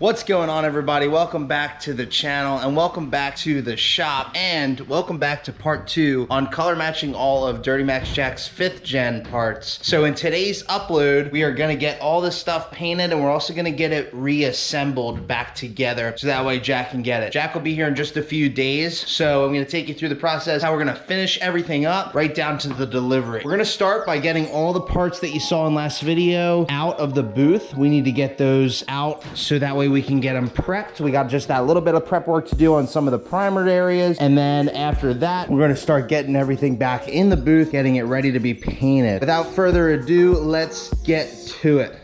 What's going on, everybody? Welcome back to the channel and welcome back to the shop and welcome back to part 2 on color matching all of Durtymax Jack's 5th gen parts. So in today's upload, we are gonna get all this stuff painted and we're also gonna get it reassembled back together so that way Jack can get it. Jack will be here in just a few days, so I'm gonna take you through the process, how we're gonna finish everything up right down to the delivery. We're gonna start by getting all the parts that you saw in last video out of the booth. We need to get those out so that way we can get them prepped. We got just that little bit of prep work to do on some of the primered areas. And then after that, we're gonna start getting everything back in the booth, getting it ready to be painted. Without further ado, let's get to it.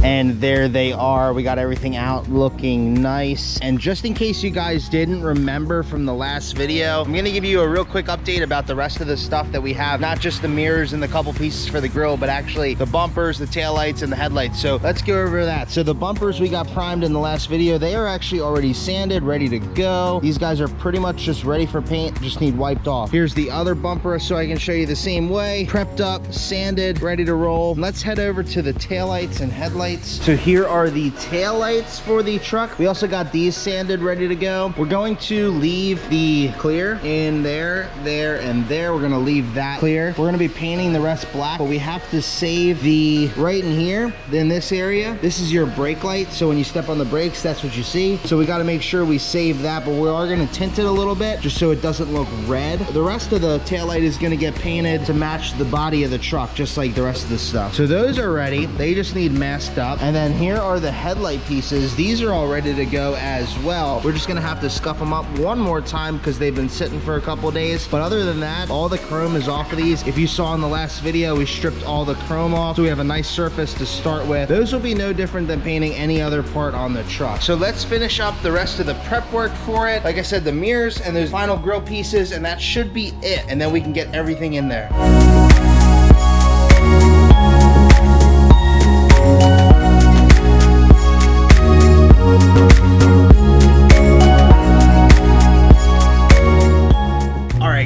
And there they are. We got everything out looking nice. And just in case you guys didn't remember from the last video, I'm gonna give you a real quick update about the rest of the stuff that we have. Not just the mirrors and the couple pieces for the grill, but actually the bumpers, the taillights, and the headlights. So let's go over that. So the bumpers we got primed in the last video, they are actually already sanded, ready to go. These guys are pretty much just ready for paint, just need wiped off. Here's the other bumper so I can show you the same way. Prepped up, sanded, ready to roll. Let's head over to the taillights and headlights. So here are the taillights for the truck. We also got these sanded, ready to go. We're going to leave the clear in there, and there. We're gonna leave that clear. We're gonna be painting the rest black, but we have to save the right in here, in this area. This is your brake light, so when you step on the brakes, that's what you see. So we gotta make sure we save that, but we are gonna tint it a little bit, just so it doesn't look red. The rest of the taillight is gonna get painted to match the body of the truck, just like the rest of the stuff. So those are ready. They just need masked up. And then here are the headlight pieces. These are all ready to go as well. We're just gonna have to scuff them up one more time because they've been sitting for a couple days. But other than that, all the chrome is off of these. If you saw in the last video, we stripped all the chrome off, so we have a nice surface to start with. Those will be no different than painting any other part on the truck. So let's finish up the rest of the prep work for it. Like I said, the mirrors and those final grill pieces, and that should be it. And then we can get everything in there.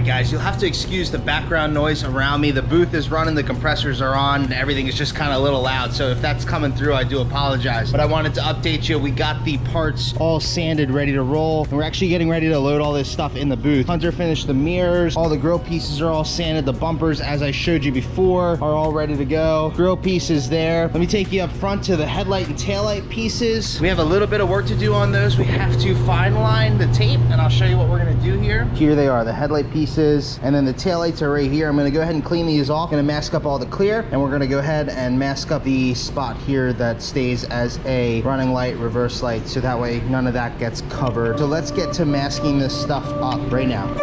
Guys, you'll have to excuse the background noise around me. The booth is running, the compressors are on, and everything is just kind of a little loud. So if that's coming through, I do apologize. But I wanted to update you. We got the parts all sanded, ready to roll. And we're actually getting ready to load all this stuff in the booth. Hunter finished the mirrors. All the grill pieces are all sanded. The bumpers, as I showed you before, are all ready to go. Grill pieces there. Let me take you up front to the headlight and taillight pieces. We have a little bit of work to do on those. We have to fine line the tape, and I'll show you what we're gonna do here. Here they are, the headlight pieces. And then the taillights are right here. I'm gonna go ahead and clean these off. Gonna mask up all the clear, and we're gonna go ahead and mask up the spot here that stays as a running light, reverse light, so that way none of that gets covered. So let's get to masking this stuff up right now.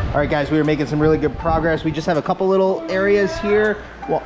All right, guys, we are making some really good progress. We just have a couple little areas here. Well,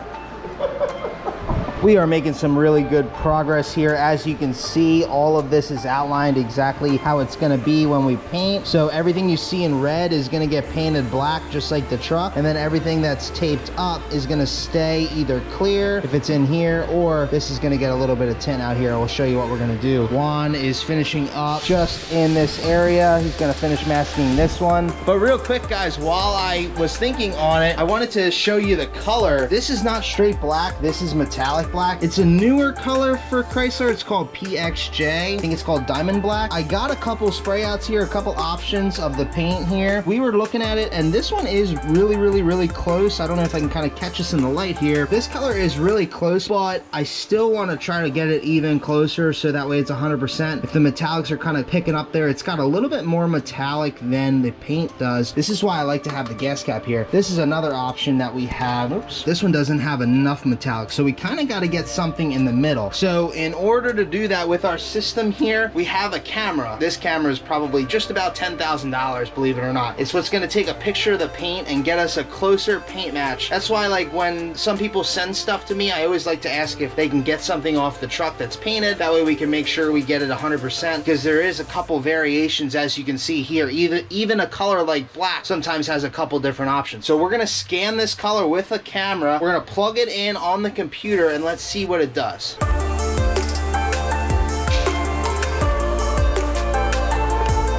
we are making some really good progress here. As you can see, all of this is outlined exactly how it's gonna be when we paint. So everything you see in red is gonna get painted black, just like the truck. And then everything that's taped up is gonna stay either clear, if it's in here, or this is gonna get a little bit of tint out here. I will show you what we're gonna do. Juan is finishing up just in this area. He's gonna finish masking this one. But real quick, guys, while I was thinking on it, I wanted to show you the color. This is not straight black, this is metallic black. It's a newer color for Chrysler. It's called PXJ. I think it's called Diamond Black. I got a couple spray outs here, a couple options of the paint here. We were looking at it, and this one is really close. I don't know if I can kind of catch this in the light here. This color is really close, but I still want to try to get it even closer so that way it's 100%. If the metallics are kind of picking up there, it's got a little bit more metallic than the paint does. This is why I like to have the gas cap here. This is another option that we have. Oops. This one doesn't have enough metallic, so we kind of got got to get something in the middle. So in order to do that with our system here, we have a camera. This camera is probably just about $10,000, believe it or not. It's what's going to take a picture of the paint and get us a closer paint match. That's why, like, when some people send stuff to me, I always like to ask if they can get something off the truck that's painted. That way we can make sure we get it 100%, because there is a couple variations, as you can see here. Even a color like black sometimes has a couple different options. So we're going to scan this color with a camera. We're going to plug it in on the computer and let's see what it does.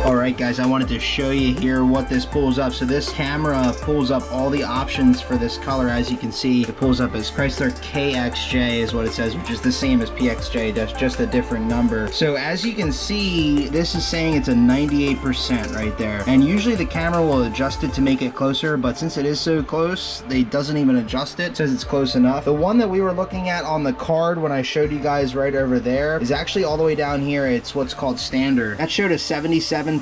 Alright guys, I wanted to show you here what this pulls up. So this camera pulls up all the options for this color. As you can see, it pulls up as Chrysler KXJ is what it says, which is the same as PXJ, that's just a different number. So as you can see, this is saying it's a 98% right there. And usually the camera will adjust it to make it closer, but since it is so close, it doesn't even adjust it. It says it's close enough. The one that we were looking at on the card when I showed you guys right over there is actually all the way down here. It's what's called standard. That showed a 77%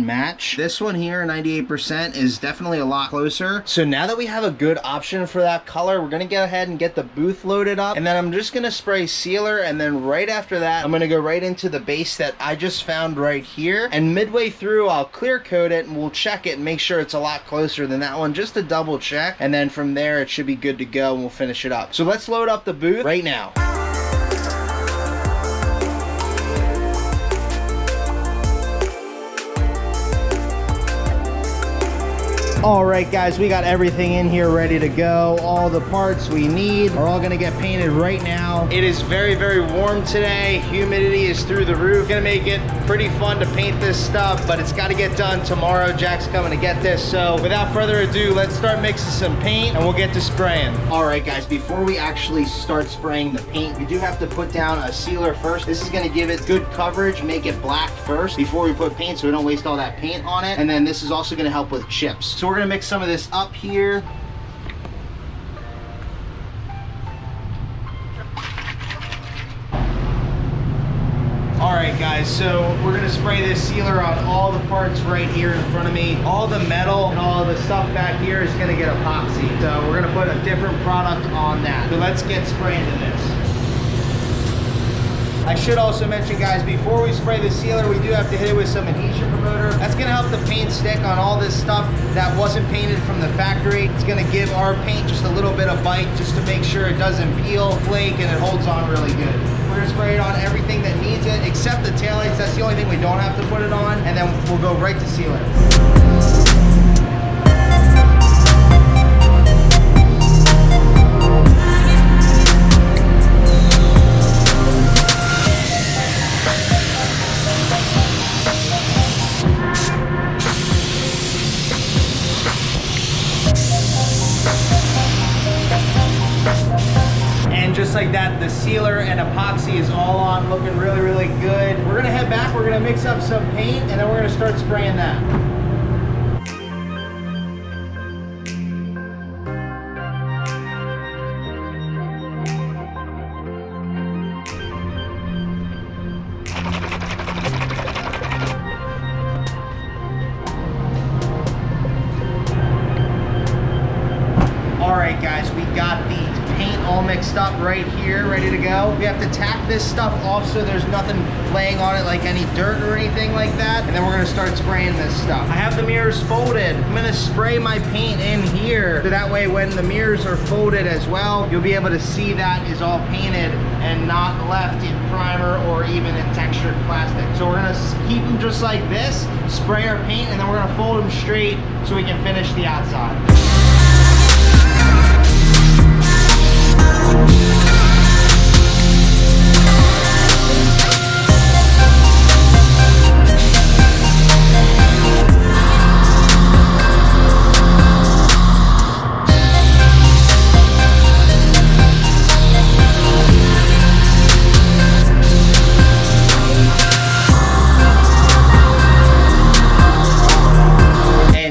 match. This one here, 98%, is definitely a lot closer. So now that we have a good option for that color, we're gonna go ahead and get the booth loaded up, and then I'm just gonna spray sealer, and then right after that I'm gonna go right into the base that I just found right here, and midway through I'll clear coat it and we'll check it and make sure it's a lot closer than that one, just to double check, and then from there it should be good to go and we'll finish it up. So let's load up the booth right now. All right guys, we got everything in here ready to go. All the parts we need are all gonna get painted right now. It is very, very warm today. Humidity is through the roof. Gonna make it pretty fun to paint this stuff, but it's gotta get done tomorrow. Jack's coming to get this. So without further ado, let's start mixing some paint and we'll get to spraying. All right guys, before we actually start spraying the paint, we do have to put down a sealer first. This is gonna give it good coverage, make it black first before we put paint so we don't waste all that paint on it. And then this is also gonna help with chips. So we're gonna mix some of this up here. All right guys, so we're gonna spray this sealer on all the parts right here in front of me. All the metal and all the stuff back here is gonna get epoxy. So we're gonna put a different product on that. So let's get spraying to this. I should also mention guys, before we spray the sealer, we do have to hit it with some adhesion promoter. That's gonna help the paint stick on all this stuff that wasn't painted from the factory. It's gonna give our paint just a little bit of bite just to make sure it doesn't peel, flake, and it holds on really good. We're gonna spray it on everything that needs it, except the taillights. That's the only thing we don't have to put it on, and then we'll go right to seal it. Just like that, the sealer and epoxy is all on, looking really, really good. We're gonna head back, we're gonna mix up some paint, and then we're gonna start spraying that. All right guys, we got the paint all mixed up right here, ready to go. We have to tack this stuff off so there's nothing laying on it like any dirt or anything like that. And then we're gonna start spraying this stuff. I have the mirrors folded. I'm gonna spray my paint in here so that way when the mirrors are folded as well, you'll be able to see that is all painted and not left in primer or even in textured plastic. So we're gonna keep them just like this, spray our paint, and then we're gonna fold them straight so we can finish the outside.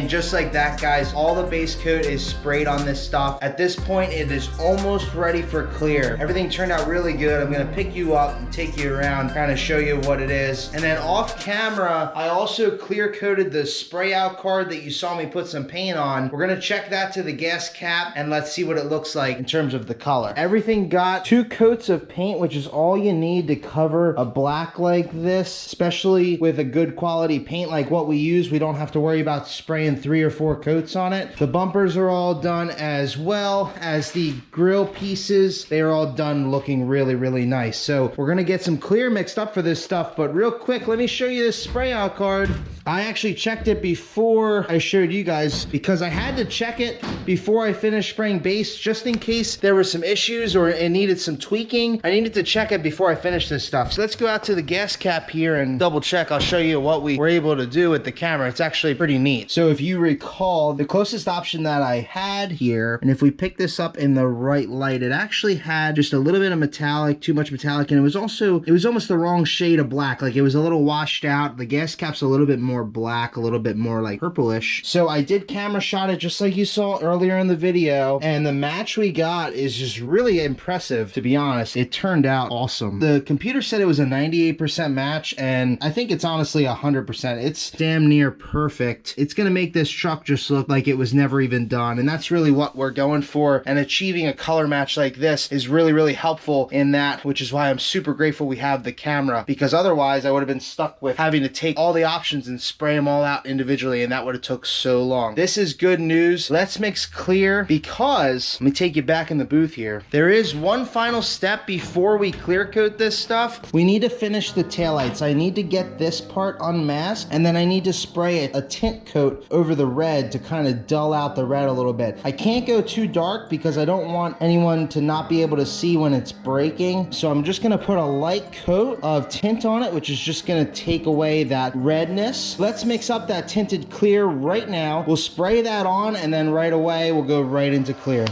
Just like that that, guys, all the base coat is sprayed on this stuff. At this point, it is almost ready for clear. Everything turned out really good. I'm gonna pick you up and take you around, kind of show you what it is. And then off camera, I also clear coated the spray out card that you saw me put some paint on. We're gonna check that to the gas cap and let's see what it looks like in terms of the color. Everything got 2 coats of paint, which is all you need to cover a black like this, especially with a good quality paint like what we use. We don't have to worry about spraying 3 or 4 coats on it. The bumpers are all done, as well as the grill pieces. They are all done looking really, really nice. So we're gonna get some clear mixed up for this stuff, but real quick, let me show you this spray out card. I actually checked it before I showed you guys because I had to check it before I finished spraying base, just in case there were some issues or it needed some tweaking. I needed to check it before I finished this stuff. So let's go out to the gas cap here and double check. I'll show you what we were able to do with the camera. It's actually pretty neat. So if you recall, the closest option that I had here, and if we pick this up in the right light, it actually had just a little bit of metallic, too much metallic, and it was almost the wrong shade of black. Like, it was a little washed out. The gas cap's a little bit more black, a little bit more like purplish. So I did camera shot it just like you saw earlier in the video, and the match we got is just really impressive, to be honest. It turned out awesome. The computer said it was a 98% match, and I think it's honestly 100%. It's damn near perfect. It's gonna make this truck just look like it was never even done, and that's really what we're going for. And achieving a color match like this is really, really helpful in that, which is why I'm super grateful we have the camera, because otherwise I would have been stuck with having to take all the options and spray them all out individually, and that would have took so long. This is good news. Let's mix clear, because let me take you back in the booth here. There is one final step before we clear coat this stuff. We need to finish the taillights. I need to get this part unmasked, and then I need to spray a tint coat over the red to kind of dull out the red a little bit. I can't go too dark because I don't want anyone to not be able to see when it's breaking. So I'm just gonna put a light coat of tint on it, which is just gonna take away that redness. Let's mix up that tinted clear right now. We'll spray that on, and then right away we'll go right into clear.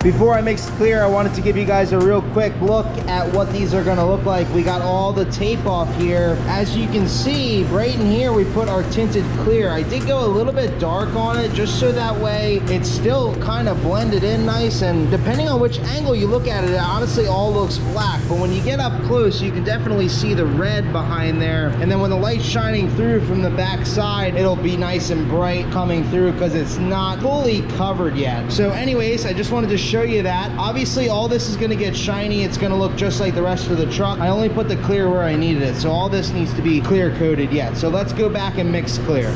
Before I mix clear, I wanted to give you guys a real quick look at what these are gonna look like. We got all the tape off here. As you can see, right in here, we put our tinted clear. I did go a little bit dark on it, just so that way it's still kind of blended in nice, and depending on which angle you look at it, it honestly all looks black. But when you get up close, you can definitely see the red behind there. And then when the light's shining through from the back side, it'll be nice and bright coming through because it's not fully covered yet. So anyways, I just wanted to show you that. Obviously, all this is going to get shiny. It's going to look just like the rest of the truck. I only put the clear where I needed it, so all this needs to be clear coated yet. So let's go back and mix clear.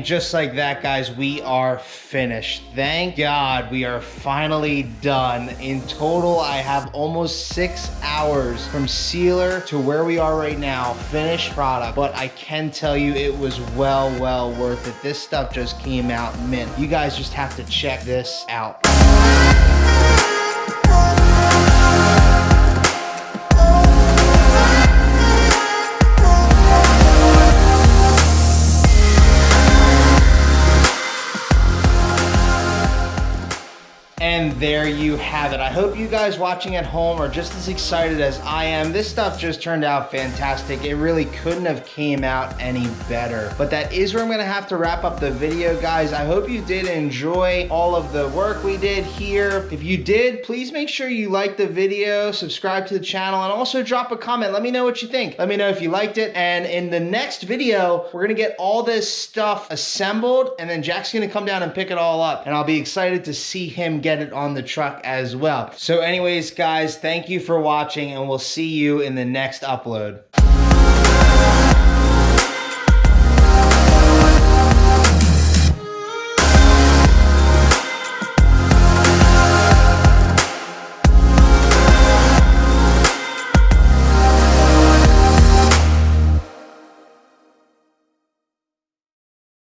Just like that, guys, we are finished. Thank God we are finally done. In total, I have almost 6 hours from sealer to where we are right now, finished product. But I can tell you it was well worth it. This stuff just came out mint. You guys just have to check this out. And there you have it. I hope you guys watching at home are just as excited as I am. This stuff just turned out fantastic. It really couldn't have came out any better. But that is where I'm gonna have to wrap up the video, guys. I hope you did enjoy all of the work we did here. If you did, please make sure you like the video, subscribe to the channel, and also drop a comment. Let me know what you think. Let me know if you liked it. And in the next video, we're gonna get all this stuff assembled, and then Jack's gonna come down and pick it all up. And I'll be excited to see him get it on the truck as well. So anyways, guys, thank you for watching, and we'll see you in the next upload.